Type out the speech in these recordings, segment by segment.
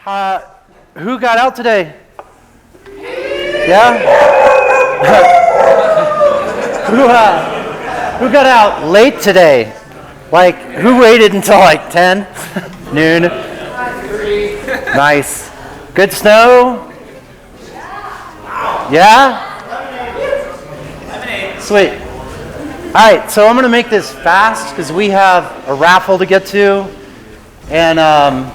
Who got out today? Yeah? Who got out late today? Like, who waited until like 10? Noon? Nice. Good snow? Yeah? Sweet. All right, so I'm going to make this fast because we have a raffle to get to and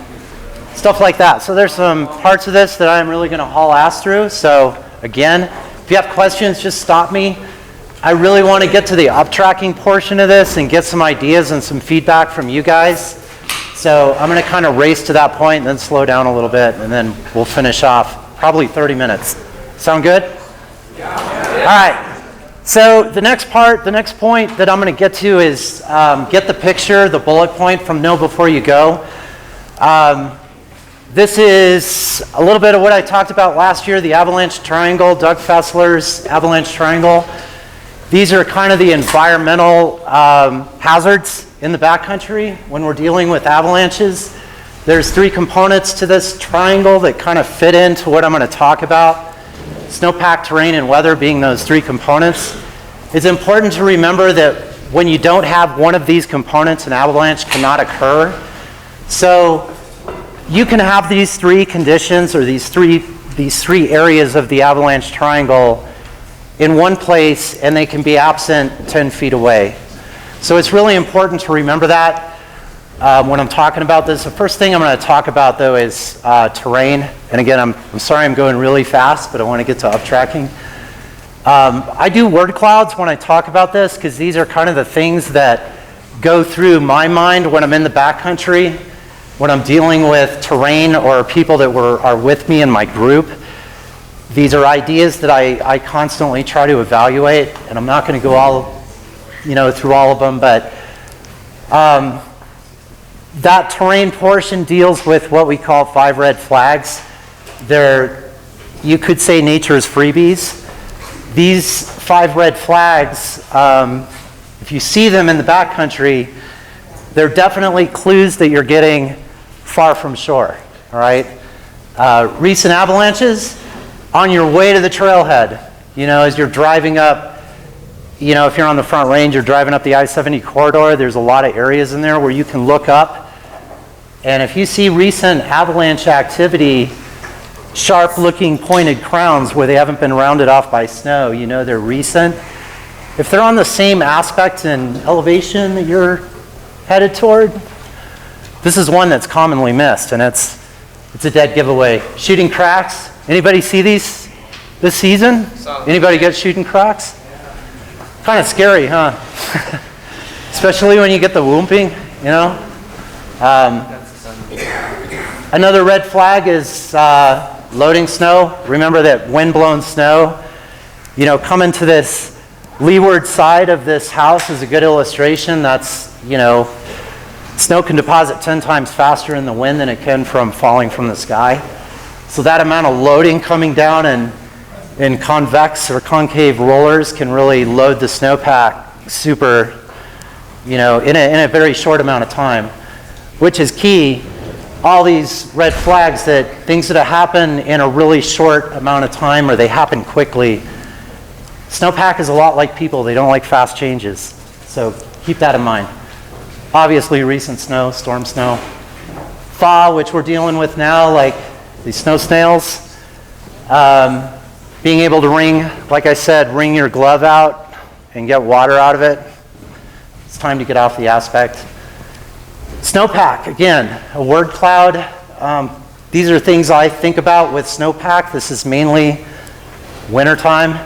stuff like that. So there's some parts of this that I'm really going to haul ass through. So again, if you have questions, just stop me. I really want to get to the uptracking portion of this and get some ideas and some feedback from you guys. So I'm going to kind of race to that point and then slow down a little bit, and then we'll finish off probably 30 minutes. Sound good? Yeah. All right. So the next point that I'm going to get to is get the picture, the bullet point from Know Before You Go. This is a little bit of what I talked about last year, the Avalanche Triangle, Doug Fessler's Avalanche Triangle. These are kind of the environmental hazards in the backcountry when we're dealing with avalanches. There's 3 components to this triangle that kind of fit into what I'm going to talk about. Snowpack, terrain, and weather being those 3 components. It's important to remember that when you don't have one of these components, an avalanche cannot occur. So you can have these 3 conditions or these three areas of the avalanche triangle in one place, and they can be absent 10 feet away. So it's really important to remember that when I'm talking about this. The first thing I'm going to talk about, though, is terrain. And again, I'm sorry I'm going really fast, but I want to get to uptracking. I do word clouds when I talk about this because these are kind of the things that go through my mind when I'm in the backcountry, when I'm dealing with terrain or people that are with me in my group. These are ideas that I constantly try to evaluate, and I'm not going to go through all of them, but that terrain portion deals with what we call 5 red flags. They're, you could say, nature's freebies. These 5 red flags, if you see them in the backcountry, they're definitely clues that you're getting far from shore, all right? Recent avalanches on your way to the trailhead, as you're driving up, if you're on the Front Range, you're driving up the I-70 corridor, there's a lot of areas in there where you can look up. And if you see recent avalanche activity, sharp-looking pointed crowns where they haven't been rounded off by snow, they're recent. If they're on the same aspect and elevation that you're headed toward, this is one that's commonly missed, and it's a dead giveaway. Shooting cracks. Anybody see these this season? Anybody get shooting cracks? Kind of scary, huh? Especially when you get the whooping, Another red flag is loading snow. Remember that wind-blown snow, coming to this leeward side of this house is a good illustration. That's, snow can deposit 10 times faster in the wind than it can from falling from the sky. So that amount of loading coming down in convex or concave rollers can really load the snowpack super, in a very short amount of time, which is key. All these red flags that things that happen in a really short amount of time or they happen quickly. Snowpack is a lot like people. They don't like fast changes. So keep that in mind. Obviously, recent snow, storm snow. Thaw, which we're dealing with now, like these snow snails. Being able to like I said, wring your glove out and get water out of it. It's time to get off the aspect. Snowpack, again, a word cloud. These are things I think about with snowpack. This is mainly wintertime.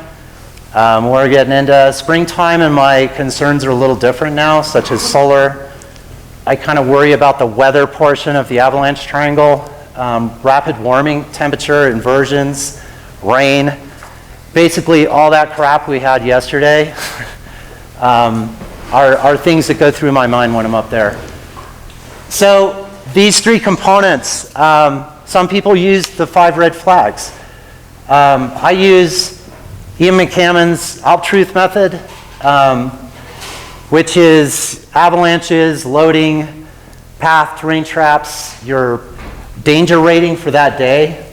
We're getting into springtime, and my concerns are a little different now, such as solar. I kind of worry about the weather portion of the avalanche triangle. Rapid warming, temperature inversions, rain. Basically, all that crap we had yesterday are things that go through my mind when I'm up there. So these 3 components, some people use the 5 red flags. I use Ian McCammon's Uptracking method, which is avalanches, loading, path, terrain traps, your danger rating for that day,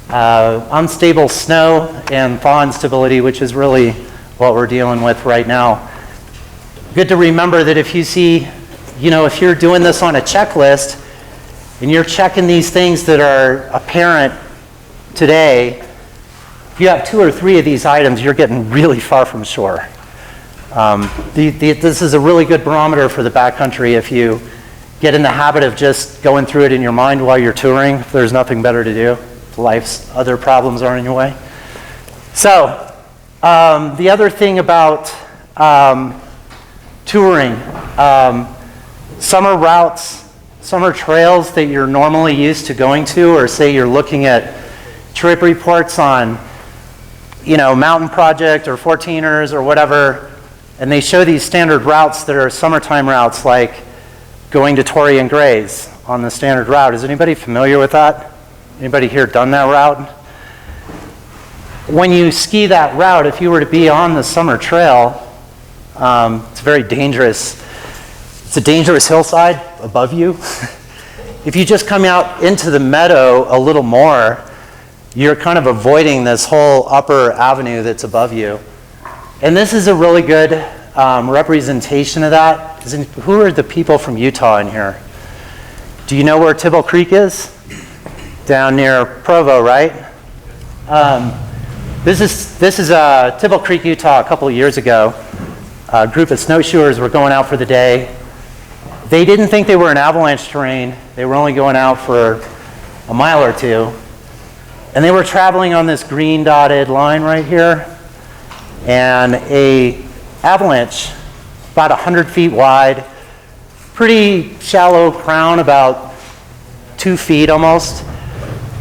unstable snow and thaw instability, which is really what we're dealing with right now. Good to remember that if you see, if you're doing this on a checklist and you're checking these things that are apparent today, if you have 2 or 3 of these items, you're getting really far from shore. This is a really good barometer for the backcountry if you get in the habit of just going through it in your mind while you're touring, if there's nothing better to do. Life's other problems aren't in your way. So, the other thing about touring, summer routes, summer trails that you're normally used to going to, or say you're looking at trip reports on, Mountain Project or 14ers or whatever, and they show these standard routes that are summertime routes, like going to Torrey and Gray's on the standard route. Is anybody familiar with that? Anybody here done that route? When you ski that route, if you were to be on the summer trail, it's very dangerous. It's a dangerous hillside above you. If you just come out into the meadow a little more, you're kind of avoiding this whole upper avenue that's above you. And this is a really good representation of that. Who are the people from Utah in here? Do you know where Tibble Creek is? Down near Provo, right? This is Tibble Creek, Utah, a couple of years ago. A group of snowshoers were going out for the day. They didn't think they were in avalanche terrain. They were only going out for a mile or two. And they were traveling on this green dotted line right here. And a avalanche, about 100 feet wide, pretty shallow crown, about 2 feet almost,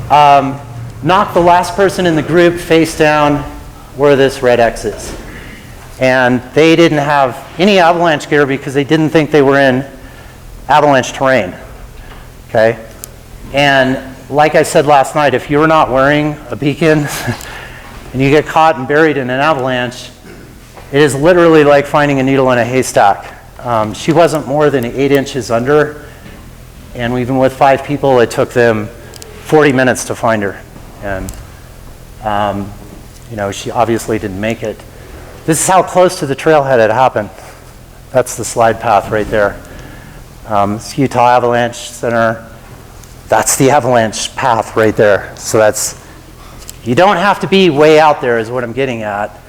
knocked the last person in the group face down where this red X is. And they didn't have any avalanche gear because they didn't think they were in avalanche terrain. Okay? And like I said last night, if you're not wearing a beacon and you get caught and buried in an avalanche, it is literally like finding a needle in a haystack. She wasn't more than 8 inches under, and even with 5 people, it took them 40 minutes to find her. And, she obviously didn't make it. This is how close to the trailhead it happened. That's the slide path right there. It's Utah Avalanche Center. That's the avalanche path right there. So you don't have to be way out there is what I'm getting at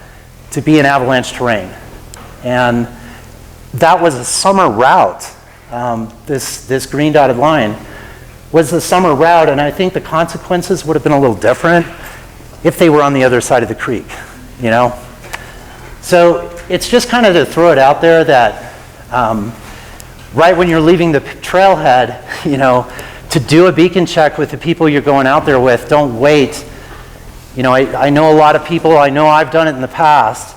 to be in avalanche terrain. And that was a summer route. This green dotted line was the summer route, and I think the consequences would have been a little different if they were on the other side of the creek, So it's just kind of to throw it out there that right when you're leaving the trailhead, to do a beacon check with the people you're going out there with. Don't wait. I know a lot of people, I know I've done it in the past,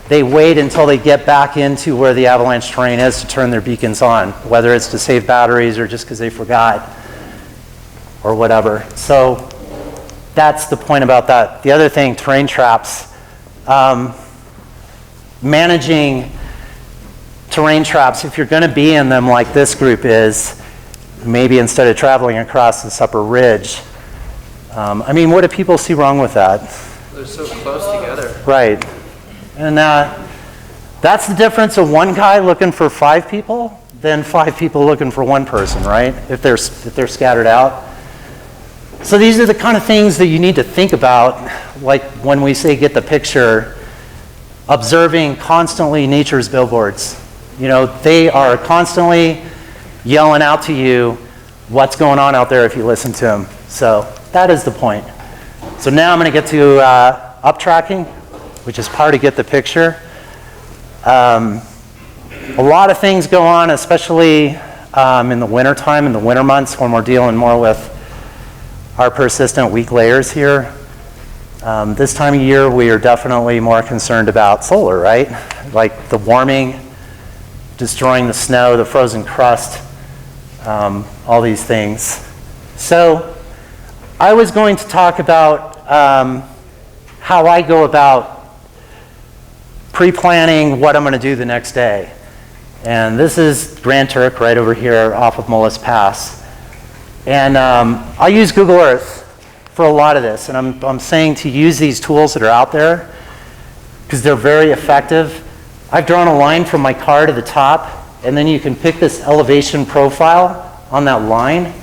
they wait until they get back into where the avalanche terrain is to turn their beacons on, whether it's to save batteries or just because they forgot or whatever. So that's the point about that. The other thing, terrain traps. Managing terrain traps, if you're going to be in them like this group is, maybe instead of traveling across this upper ridge, what do people see wrong with that? They're so close together. Right. And that's the difference of one guy looking for 5 people than 5 people looking for 1 person, right? If they're scattered out. So these are the kind of things that you need to think about, like when we say get the picture, observing constantly nature's billboards. They are constantly yelling out to you what's going on out there if you listen to them. So that is the point. So now I'm going to get to uptracking, which is part of get the picture. A lot of things go on, especially in the winter time, in the winter months when we're dealing more with our persistent weak layers here. This time of year, we are definitely more concerned about solar, right? Like the warming, destroying the snow, the frozen crust, all these things. So I was going to talk about how I go about pre-planning what I'm going to do the next day. And this is Grand Turk right over here off of Mullis Pass. And I'll use Google Earth for a lot of this. And I'm saying to use these tools that are out there because they're very effective. I've drawn a line from my car to the top, and then you can pick this elevation profile on that line,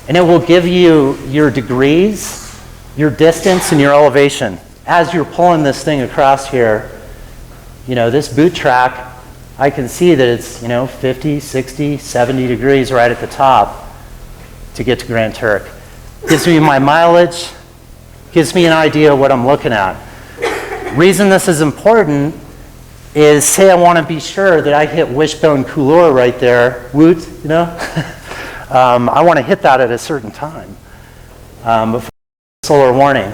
and it will give you your degrees, your distance, and your elevation. As you're pulling this thing across here, this boot track, I can see that it's, 50, 60, 70 degrees right at the top to get to Grand Turk. Gives me my mileage, gives me an idea of what I'm looking at. Reason this is important is, say I want to be sure that I hit wishbone couleur right there, woot, I want to hit that at a certain time before solar warning.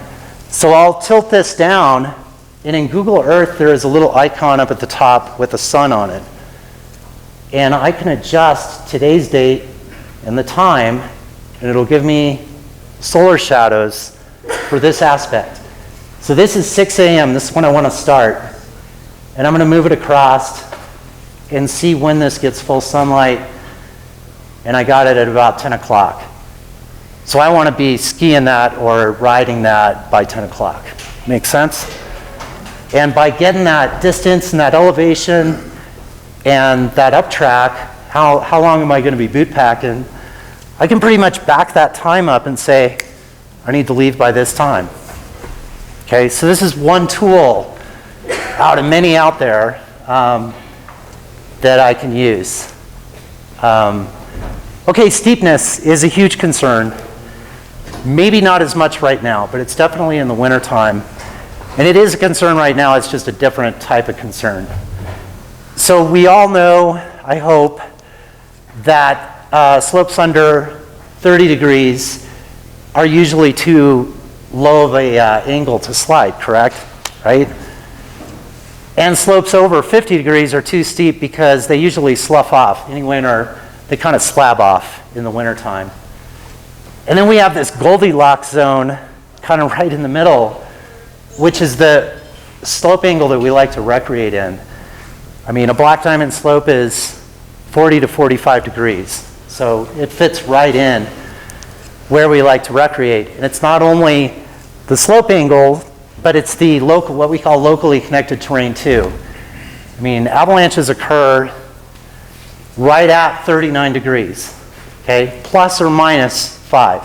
So I'll tilt this down, and in Google Earth there is a little icon up at the top with the sun on it. And I can adjust today's date and the time, and it'll give me solar shadows for this aspect. So this is 6 a.m., this is when I want to start. And I'm going to move it across and see when this gets full sunlight. And I got it at about 10 o'clock. So I want to be skiing that or riding that by 10 o'clock. Make sense? And by getting that distance and that elevation and that up track, how long am I going to be boot packing? I can pretty much back that time up and say, I need to leave by this time. Okay, so this is one tool out of many out there that I can use. Okay, steepness is a huge concern. Maybe not as much right now, but it's definitely in the wintertime. And it is a concern right now, it's just a different type of concern. So we all know, I hope, that slopes under 30 degrees are usually too low of a angle to slide, correct? Right? And slopes over 50 degrees are too steep because they usually slough off. In winter, they kind of slab off in the wintertime. And then we have this Goldilocks zone kind of right in the middle, which is the slope angle that we like to recreate in. I mean, a black diamond slope is 40 to 45 degrees. So it fits right in where we like to recreate. And it's not only the slope angle, but it's the local, what we call locally connected terrain too. I mean, avalanches occur right at 39 degrees, okay, plus or minus 5.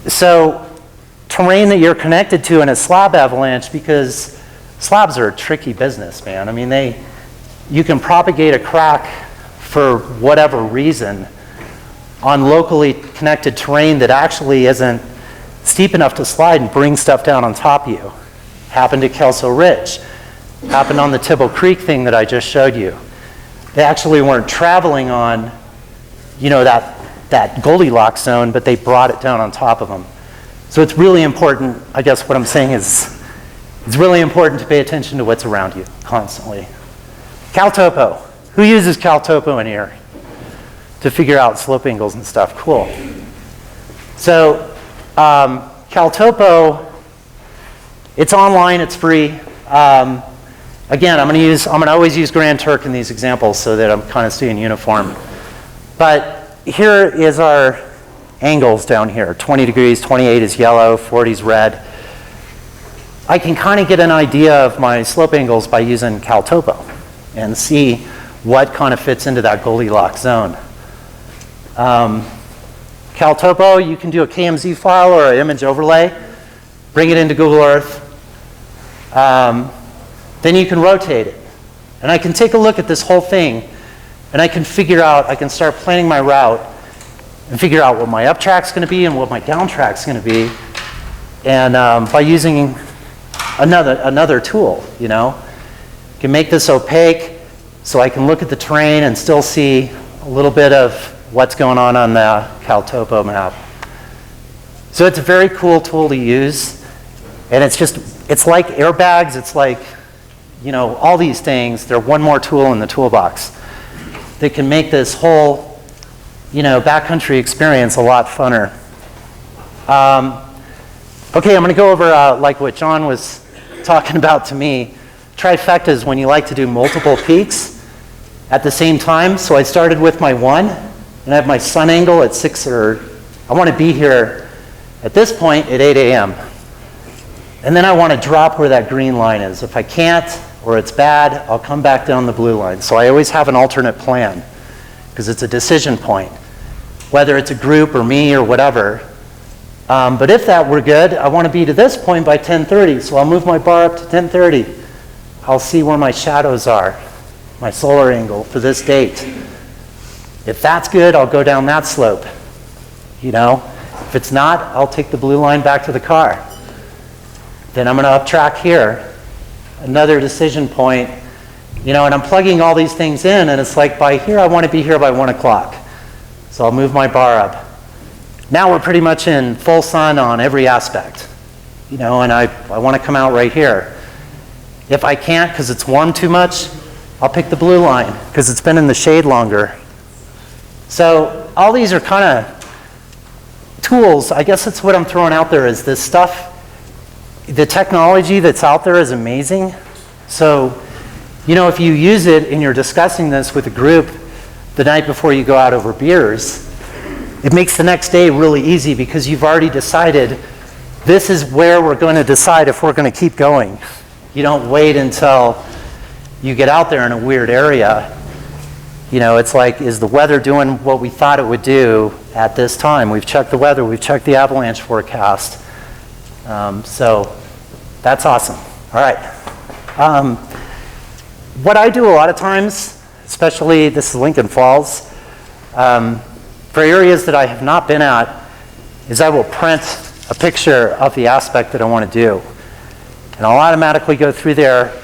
So terrain that you're connected to in a slab avalanche, because slabs are a tricky business, man. I mean, you can propagate a crack for whatever reason on locally connected terrain that actually isn't steep enough to slide and bring stuff down on top of you. Happened at Kelso Ridge. Happened on the Tibble Creek thing that I just showed you. They actually weren't traveling on, that Goldilocks zone, but they brought it down on top of them. So it's really important, I guess what I'm saying is, it's really important to pay attention to what's around you constantly. CalTopo. Who uses CalTopo in here to figure out slope angles and stuff? Cool. So CalTopo, it's online, it's free. Again, I'm going to always use Grand Turk in these examples so that I'm kind of staying uniform. But here is our angles down here. 20 degrees, 28 is yellow, 40 is red. I can kind of get an idea of my slope angles by using CalTopo and see what kind of fits into that Goldilocks zone. CalTopo, you can do a KMZ file or an image overlay, bring it into Google Earth. Then you can rotate it. And I can take a look at this whole thing, and I can start planning my route and figure out what my up track's going to be and what my down track's going to be. And by using another tool, can make this opaque so I can look at the terrain and still see a little bit of what's going on the CalTopo map. So it's a very cool tool to use, and it's like airbags, it's like, all these things, they're one more tool in the toolbox that can make this whole, backcountry experience a lot funner. Okay, I'm going to go over like what John was talking about to me. Trifecta is when you like to do multiple peaks at the same time. So I started with my 1, and I have my sun angle at 6, or I want to be here at this point at 8 a.m. And then I want to drop where that green line is. If I can't, or it's bad, I'll come back down the blue line. So I always have an alternate plan, because it's a decision point, whether it's a group or me or whatever. But if that were good, I want to be to this point by 10:30, so I'll move my bar up to 10:30. I'll see where my shadows are, my solar angle for this date. If that's good, I'll go down that slope. If it's not, I'll take the blue line back to the car. Then I'm going to uptrack here, another decision point, and I'm plugging all these things in, and it's like by here I want to be here by 1 o'clock. So I'll move my bar up. Now we're pretty much in full sun on every aspect, and I want to come out right here. If I can't because it's warm too much, I'll pick the blue line because it's been in the shade longer. So all these are kind of tools. I guess that's what I'm throwing out there is this stuff. The technology that's out there is amazing. So, if you use it and you're discussing this with a group the night before you go out over beers, it makes the next day really easy because you've already decided this is where we're going to decide if we're going to keep going. You don't wait until you get out there in a weird area. It's like, is the weather doing what we thought it would do at this time? We've checked the weather, we've checked the avalanche forecast. So that's awesome. All right. What I do a lot of times, especially this is Lincoln Falls, for areas that I have not been at, is I will print a picture of the aspect that I want to do. And I'll automatically go through there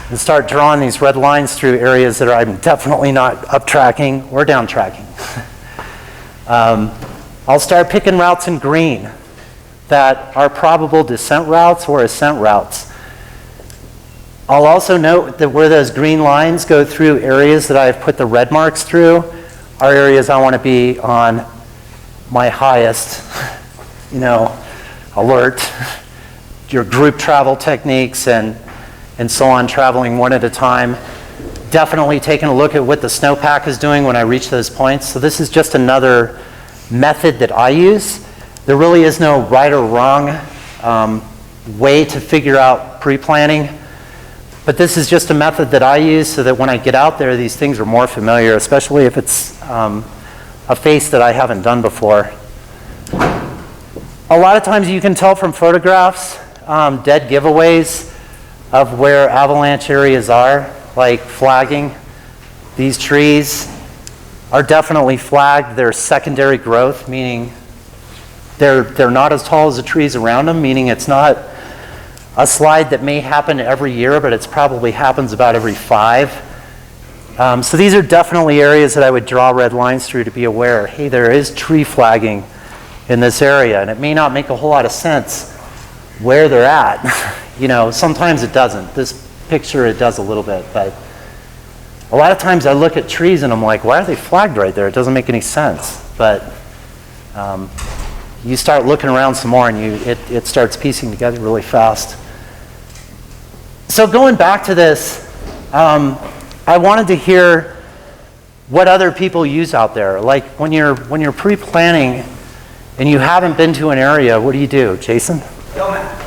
and start drawing these red lines through areas that I'm definitely not up tracking or down tracking. I'll start picking routes in green that are probable descent routes or ascent routes. I'll also note that where those green lines go through areas that I've put the red marks through are areas I want to be on my highest, alert, your group travel techniques and so on, traveling one at a time. Definitely taking a look at what the snowpack is doing when I reach those points. So this is just another method that I use. There really is no right or wrong way to figure out pre-planning, but this is just a method that I use so that when I get out there, these things are more familiar, especially if it's a face that I haven't done before. A lot of times you can tell from photographs, dead giveaways of where avalanche areas are, like flagging. These trees are definitely flagged. They're secondary growth, meaning they're not as tall as the trees around them, meaning it's not a slide that may happen every year, but it probably happens about every 5. So these are definitely areas that I would draw red lines through to be aware, hey, there is tree flagging in this area, and it may not make a whole lot of sense where they're at. Sometimes it doesn't. This picture, it does a little bit, but a lot of times I look at trees and I'm like, why are they flagged right there? It doesn't make any sense. But you start looking around some more and it starts piecing together really fast. So going back to this, I wanted to hear what other people use out there. Like when you're pre-planning and you haven't been to an area, what do? Jason? Hill map.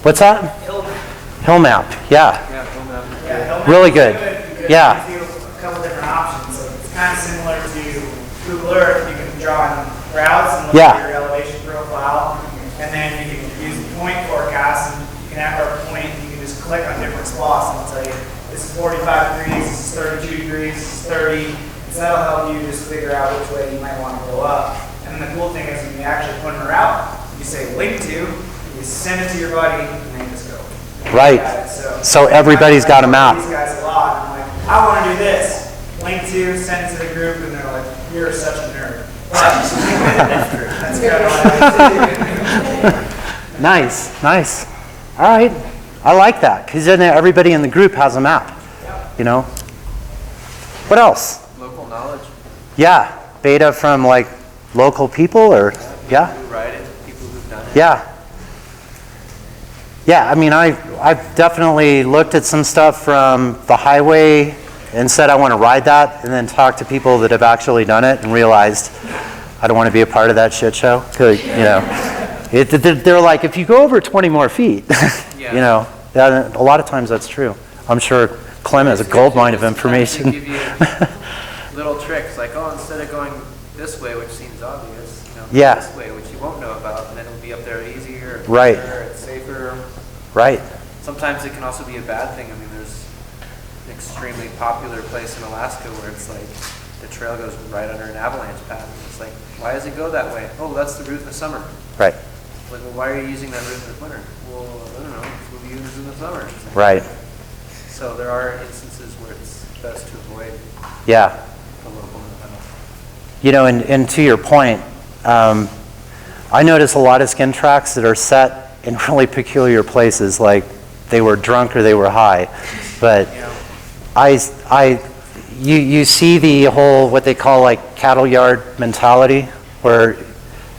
What's that? Hill map. Hill map, yeah. Yeah, film that. Yeah, hill map Really is good. You Yeah. can do a couple different options. So it's kind of similar to Google Earth. You can draw in routes and look Yeah. at your elevation profile, and then you can use the point forecast, and you can have our point. You can just click on different spots, and it'll tell you this is 45 degrees, this is 32 degrees, this is 30. So that'll help you just figure out which way you might want to go up. And the cool thing is when you actually put in a route, you say link to, you send it to your buddy, and then just go. Right. So everybody's got a map. These guys a lot. I'm like, I want to do this. Link to, send it to the group, and they're like, you're such a nerd. But that's good. Nice. All right. I like that because then everybody in the group has a map. Yep. What else? Local knowledge. Yeah. Beta from like local people or yeah. People who ride it, people who've done it. Yeah. Yeah, I mean, I've definitely looked at some stuff from the highway and said I want to ride that, and then talked to people that have actually done it and realized I don't want to be a part of that shit show. 'Cause, they're like, if you go over 20 more feet, a lot of times that's true. I'm sure Clem has a gold mine of information. Give you little tricks like, instead of going this way, which seems obvious, this way, which you won't know about, and then it'll be up there easier, right? It's safer. Right. Sometimes it can also be a bad thing. I mean, there's an extremely popular place in Alaska where it's like the trail goes right under an avalanche path. And it's like, why does it go that way? Oh, that's the route in the summer. Right. Like, well, why are you using that route in the winter? Well, I don't know. It's what we use in the summer. Like, right. So there are instances where it's best to avoid. Yeah. The local path. And to your point, I notice a lot of skin tracks that are set in really peculiar places, like they were drunk or they were high. But you see the whole, what they call like cattle yard mentality, where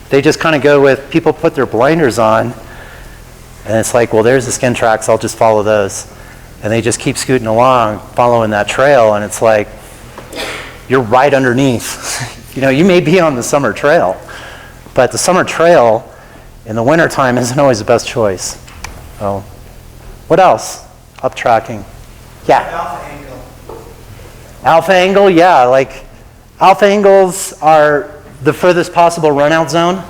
they just kind of go with, people put their blinders on, and it's like, well, there's the skin tracks, I'll just follow those. And they just keep scooting along, following that trail, and it's like, you're right underneath. You may be on the summer trail, but the summer trail in the wintertime isn't always the best choice. Oh, what else? Uptracking. Yeah. Alpha angle. Alpha angle, yeah. Like, alpha angles are the furthest possible run-out zone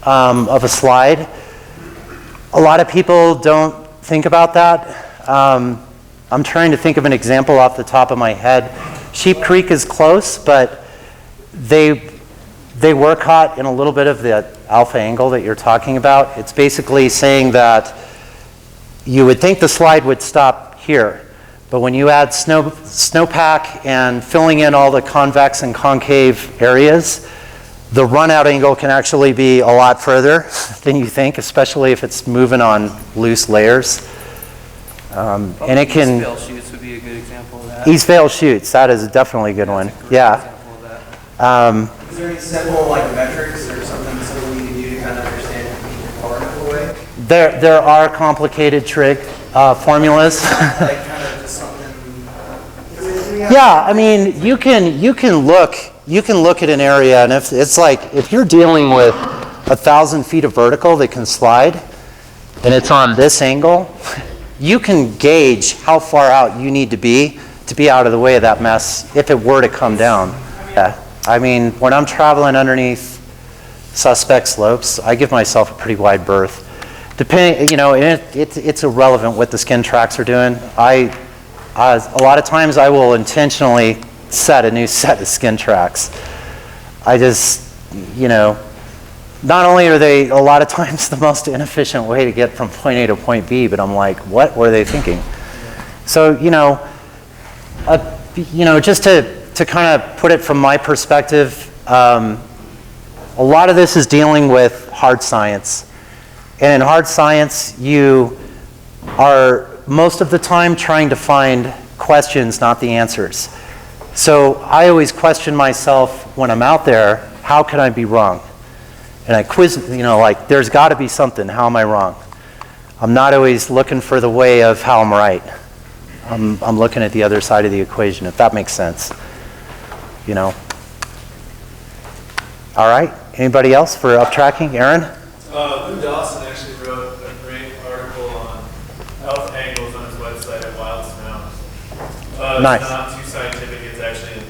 of a slide. A lot of people don't think about that. I'm trying to think of an example off the top of my head. Sheep Creek is close, but they were caught in a little bit of the alpha angle that you're talking about. It's basically saying that you would think the slide would stop here, but when you add snowpack and filling in all the convex and concave areas, the run-out angle can actually be a lot further than you think, especially if it's moving on loose layers. And it can... East Vale Chutes would be a good example of that. East Vale Chutes, that is definitely a good one. Yeah. Is there any simple metrics or something we can do to kind of understand far enough away? There are complicated trig formulas. Kind of just something. Yeah, I mean, you can look at an area, and if you're dealing with 1,000 feet of vertical that can slide, and it's on this angle, you can gauge how far out you need to be out of the way of that mess if it were to come down. Yeah. I mean, when I'm traveling underneath suspect slopes, I give myself a pretty wide berth. Depending, it's irrelevant what the skin tracks are doing. A lot of times I will intentionally set a new set of skin tracks. I just, not only are they a lot of times the most inefficient way to get from point A to point B, but I'm like, what were they thinking? So, just to kind of put it from my perspective, a lot of this is dealing with hard science. And in hard science, you are most of the time trying to find questions, not the answers. So I always question myself when I'm out there, how can I be wrong? And I quiz, there's got to be something. How am I wrong? I'm not always looking for the way of how I'm right. I'm looking at the other side of the equation, if that makes sense. All right. Anybody else for uptracking? Aaron? Lou Dawson actually wrote a great article on health angles on his website at Wild Snow. Nice. It's not too scientific. It's actually in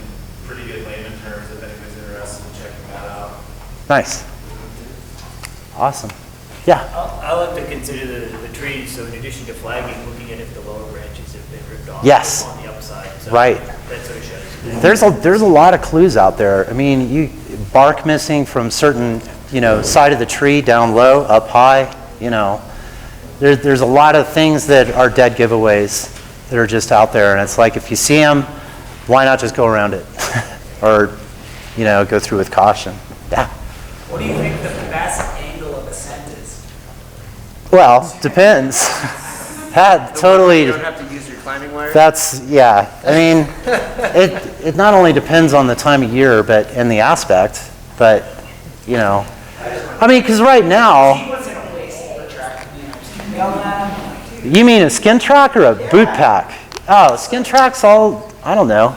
pretty good layman terms if anybody's interested in checking that out. Nice. Awesome. Yeah. I like to consider the trees, so in addition to flagging, looking at if the lower branches have been ripped off Yes. on the upside. So Right. That sort of shows. There's a lot of clues out there. I mean, bark missing from certain, side of the tree, down low, up high, There's a lot of things that are dead giveaways that are just out there. And it's like, if you see them, why not just go around it? Or, go through with caution. Yeah. What do you think the best angle of ascent is? Well, depends. That totally... You don't have to use your climbing wire? Yeah. I mean, it not only depends on the time of year, and the aspect, but, because right now... You mean a skin track or a boot pack? Oh, skin tracks all I don't know.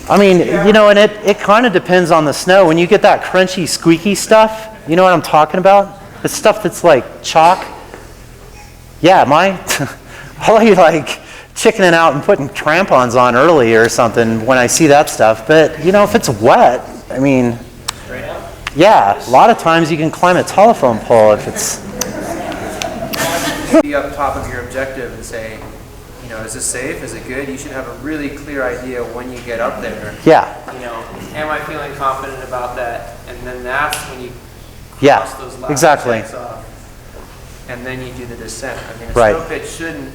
I mean, you know, and it kind of depends on the snow. When you get that crunchy, squeaky stuff, you know what I'm talking about? The stuff that's like chalk. Yeah, I'll be like chickening out and putting crampons on early or something when I see that stuff. But, you know, if it's wet, I mean, yeah, a lot of times you can climb a telephone pole if it's... Be up top of your objective and say, you know, is this safe? Is it good? You should have a really clear idea when you get up there. Yeah. You know, am I feeling confident about that? And then that's when you Yeah, cross those last exactly. checks off. And then you do the descent. I mean, a Right. snow pitch shouldn't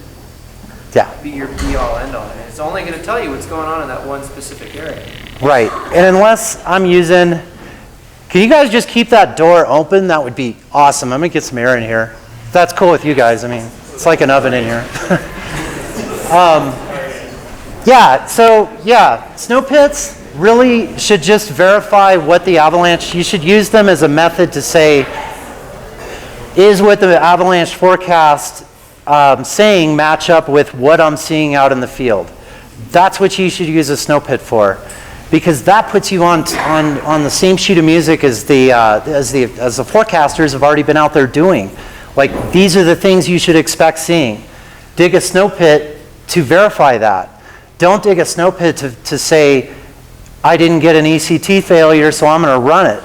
Yeah. be your be-all, end-all. And it's only going to tell you what's going on in that one specific area. Right. And unless I'm using... Can you guys just keep that door open? That would be awesome. I'm going to get some air in here. If that's cool with you guys. I mean, it's like an oven in here. Yeah, so yeah, snow pits really should just verify what the avalanche... You should use them as a method to say, is what the avalanche forecast saying match up with what I'm seeing out in the field? That's what you should use a snow pit for, because that puts you on the same sheet of music as the forecasters have already been out there doing. Like, these are the things you should expect seeing. Dig a snow pit to verify that. Don't dig a snow pit to say, I didn't get an ECT failure, so I'm going to run it.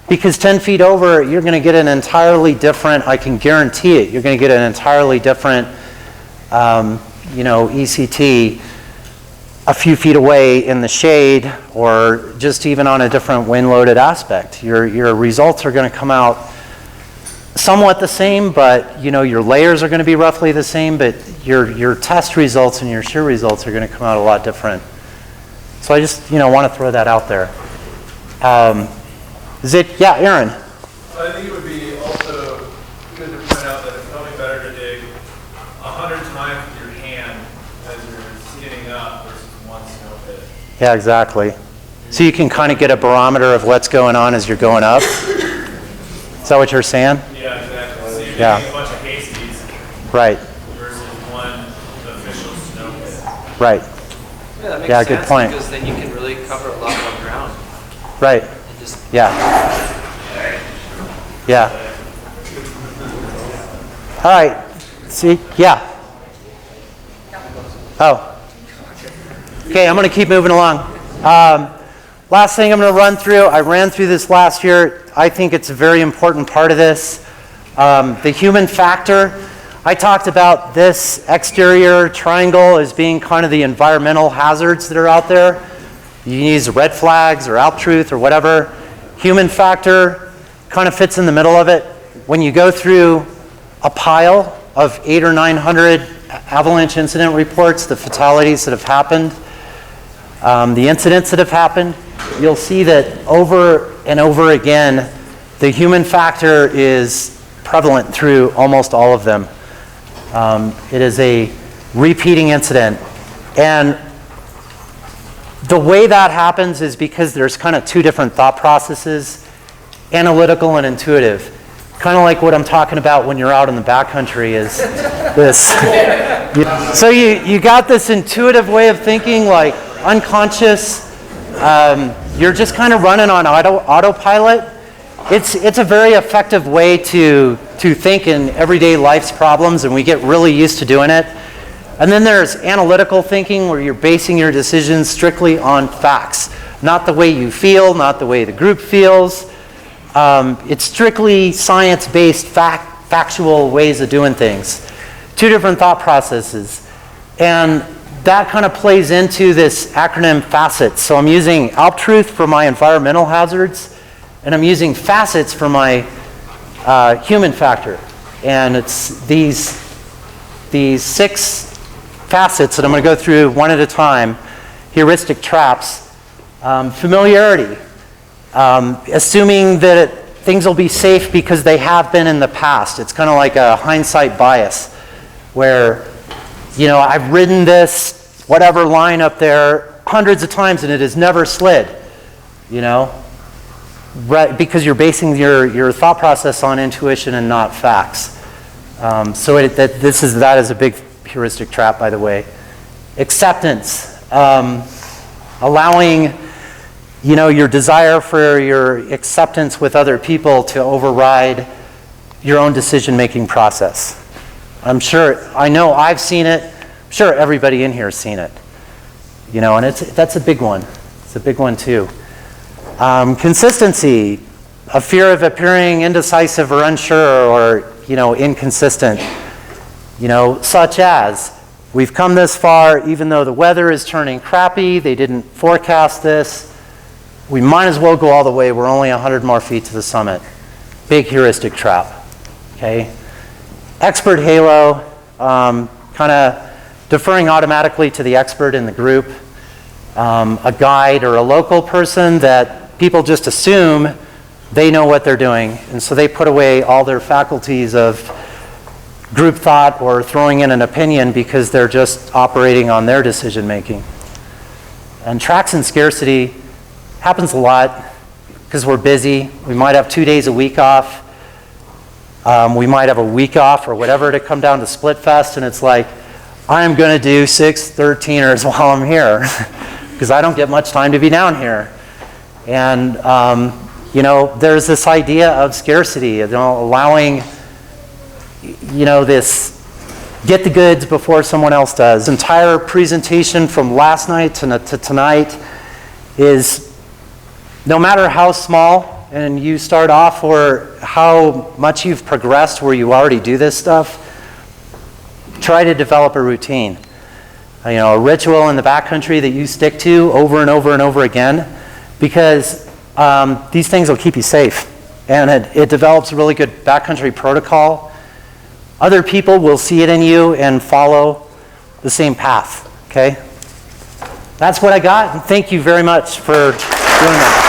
Because 10 feet over, you're going to get an entirely different, I can guarantee it, you're going to get an entirely different, you know, ECT a few feet away in the shade, or just even on a different wind-loaded aspect. Your results are going to come out somewhat the same, but you know, your layers are going to be roughly the same, but your test results and your shear results are going to come out a lot different. So I just, you know, want to throw that out there. Yeah, Aaron? I think it would be also good to point out that it's probably better to dig 100 times with your hand as you're skinning up versus one snow pit. Yeah, exactly. So you can kind of get a barometer of what's going on as you're going up. Is that what you're saying? Yeah, exactly. So you're Yeah. digging a bunch of hasties Right, versus one official snow pit. right, Yeah, that makes Yeah, sense, good point. because then you can really cover a lot more ground. right. And just Yeah. Yeah. All right. See, yeah. Oh. Okay, I'm going to keep moving along. Last thing I'm going to run through, I ran through this last year. I think it's a very important part of this. The human factor. I talked about this exterior triangle as being kind of the environmental hazards that are out there. You can use red flags or Alptruth or whatever. Human factor kind of fits in the middle of it. When you go through a pile of 800 or 900 avalanche incident reports, the fatalities that have happened, the incidents that have happened, you'll see that over and over again, the human factor is prevalent through almost all of them. It is a repeating incident. And the way that happens is because there's kind of two different thought processes, analytical and intuitive. Kind of like what I'm talking about when you're out in the backcountry is this. So you got this intuitive way of thinking, like unconscious. You're just kind of running on autopilot. It's a very effective way to think in everyday life's problems, and we get really used to doing it. And then there's analytical thinking, where you're basing your decisions strictly on facts. Not the way you feel, not the way the group feels. It's strictly science-based, factual ways of doing things. Two different thought processes. And that kind of plays into this acronym FACETS. So I'm using Alptruth for my environmental hazards, and I'm using FACETS for my human factor. And it's these 6 facets that I'm going to go through one at a time. Heuristic traps. Familiarity. Assuming that things will be safe because they have been in the past. It's kind of like a hindsight bias, where, you know, I've ridden this whatever line up there hundreds of times and it has never slid, you know, right, because you're basing your thought process on intuition and not facts. So that is a big heuristic trap, by the way. Acceptance. allowing, your desire for your acceptance with other people to override your own decision-making process. I know I've seen it. I'm sure everybody in here has seen it. And that's a big one. It's a big one too. Consistency, a fear of appearing indecisive or unsure or, inconsistent. Such as, we've come this far, even though the weather is turning crappy, they didn't forecast this, we might as well go all the way, we're only 100 more feet to the summit. Big heuristic trap, okay? Expert halo, kind of deferring automatically to the expert in the group, a guide or a local person that people just assume they know what they're doing, and so they put away all their faculties of group thought or throwing in an opinion because they're just operating on their decision making. And tracks and scarcity happens a lot because we're busy. We might have 2 days a week off. We might have a week off or whatever to come down to Splitfest, and it's like, I'm going to do 6 13ers while I'm here because I don't get much time to be down here. And there's this idea of scarcity, allowing, this get the goods before someone else does. This entire presentation from last night to tonight is, no matter how small and you start off or how much you've progressed where you already do this stuff, try to develop a routine. A ritual in the backcountry that you stick to over and over and over again, because these things will keep you safe. And it develops a really good backcountry protocol. Other people will see it in you and follow the same path, okay? That's what I got, and thank you very much for doing that.